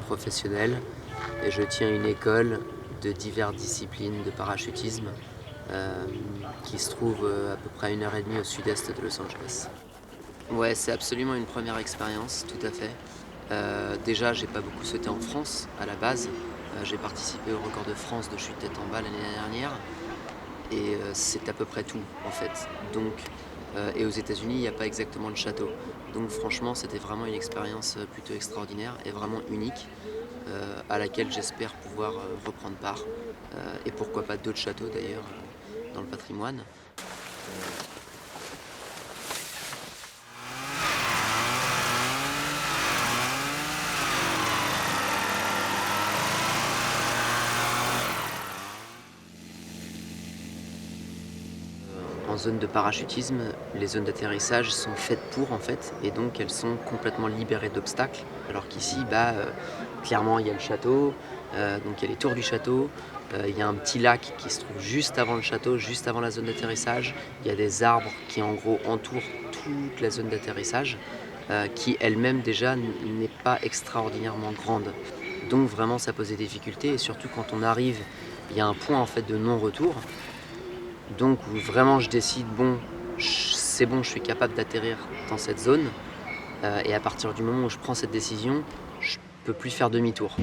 professionnel et je tiens une école de diverses disciplines de parachutisme qui se trouve à peu près à 1h30 au sud-est de Los Angeles. Ouais, c'est absolument une première expérience, tout à fait. Déjà, j'ai pas beaucoup sauté en France à la base. J'ai participé au record de France de chute tête en bas l'année dernière et c'est à peu près tout en fait. Donc, et aux États-Unis, il n'y a pas exactement de château. Donc franchement, c'était vraiment une expérience plutôt extraordinaire et vraiment unique à laquelle j'espère pouvoir reprendre part. Et pourquoi pas d'autres châteaux d'ailleurs dans le patrimoine. En zone de parachutisme, les zones d'atterrissage sont faites pour en fait, et donc elles sont complètement libérées d'obstacles. Alors qu'ici, clairement, il y a le château, donc il y a les tours du château, il y a un petit lac qui se trouve juste avant le château, juste avant la zone d'atterrissage. Il y a des arbres qui en gros entourent toute la zone d'atterrissage, qui elle-même déjà n'est pas extraordinairement grande. Donc vraiment ça pose des difficultés, et surtout quand on arrive, il y a un point en fait de non-retour. Donc où vraiment je décide, c'est bon, je suis capable d'atterrir dans cette zone. Et à partir du moment où je prends cette décision, je peux plus faire demi-tour.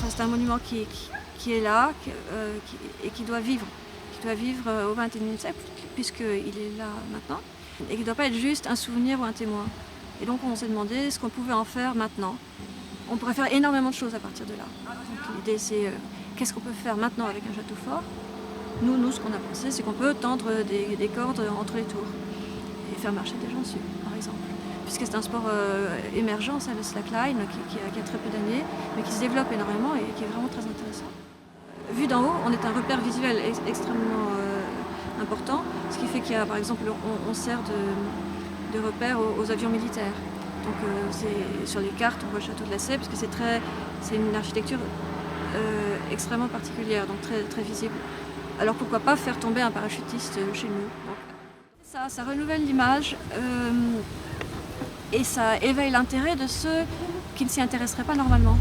C'est un monument qui est là et qui doit vivre au XXIe siècle, puisqu'il est là maintenant, et qui ne doit pas être juste un souvenir ou un témoin. Et donc on s'est demandé ce qu'on pouvait en faire maintenant. On pourrait faire énormément de choses à partir de là. Donc l'idée c'est qu'est-ce qu'on peut faire maintenant avec un château fort. Nous, ce qu'on a pensé, c'est qu'on peut tendre des cordes entre les tours et faire marcher des gens dessus, par exemple. Puisque c'est un sport émergent, ça, le slackline, qui a très peu d'années, mais qui se développe énormément et qui est vraiment très intéressant. Vu d'en haut, on est un repère visuel extrêmement important, ce qui fait qu'il y a, par exemple, on sert de repère aux avions militaires. Donc sur les cartes, on voit le château de la Sèye, parce que c'est une architecture extrêmement particulière, donc très, très visible. Alors pourquoi pas faire tomber un parachutiste chez nous. Donc, ça renouvelle l'image. Et ça éveille l'intérêt de ceux qui ne s'y intéresseraient pas normalement.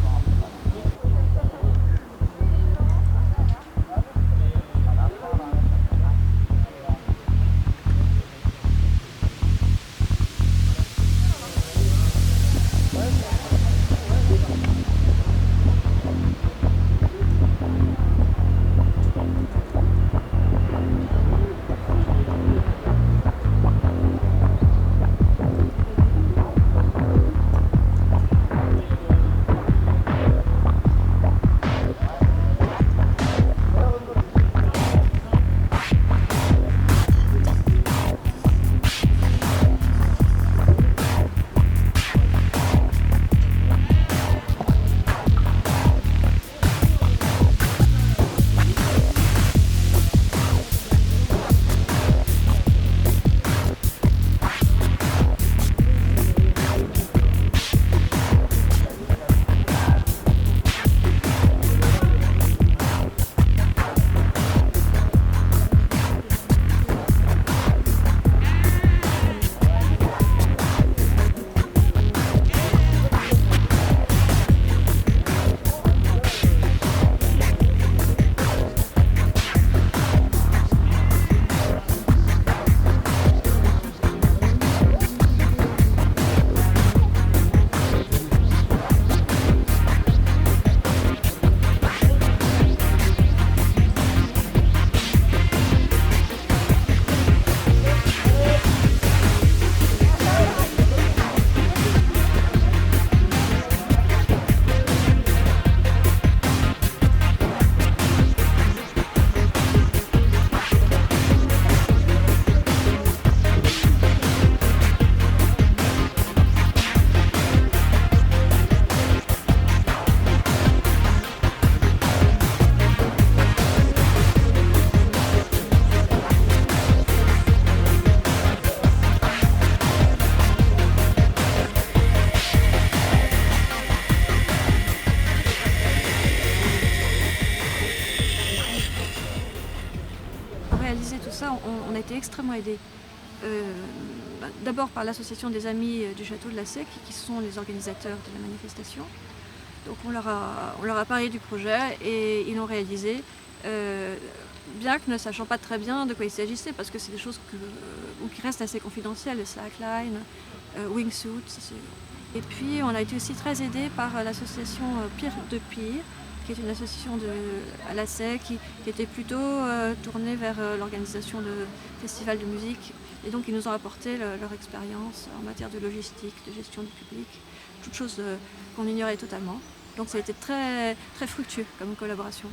on a été extrêmement aidés. D'abord par l'association des amis du château de la Sée, qui sont les organisateurs de la manifestation. Donc on leur a parlé du projet et ils l'ont réalisé, bien que ne sachant pas très bien de quoi il s'agissait, parce que c'est des choses qui restent assez confidentielles, le slackline, wingsuit. Et puis on a été aussi très aidés par l'association Pire de Pire, qui est une association à la Sée qui était plutôt tournée vers l'organisation de festivals de musique. Et donc ils nous ont apporté leur expérience en matière de logistique, de gestion du public, toutes choses qu'on ignorait totalement. Donc ça a été très, très fructueux comme collaboration.